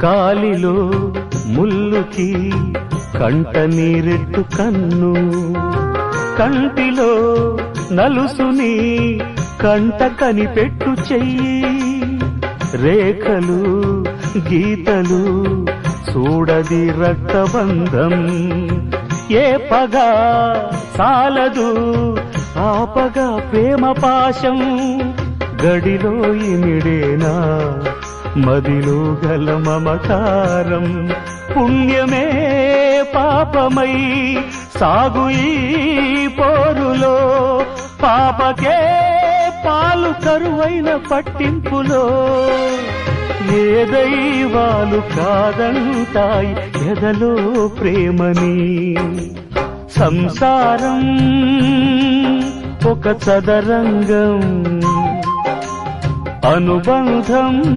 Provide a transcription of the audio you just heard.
కాలిలో ముల్లుకి కంట నీరెట్టు కన్ను, కంటిలో నలుసుని కంట కనిపెట్టు చెయ్యి, రేఖలు గీతలు చూడది రక్తబంధం, ఏ పగా సాలదు ఆపగా ప్రేమ పాశం, గడిలో ఇమిడేనా మదిలో గల మమకారం, పుణ్యమే పాపమై సాగు ఈ పోరులో, పాపకే పాలు కరువైన పట్టింపులో, ఏ దైవాలు కాదంటాయి ఎదలో ప్రేమని, సంసారం ఒక చదరంగం, అనుబంధం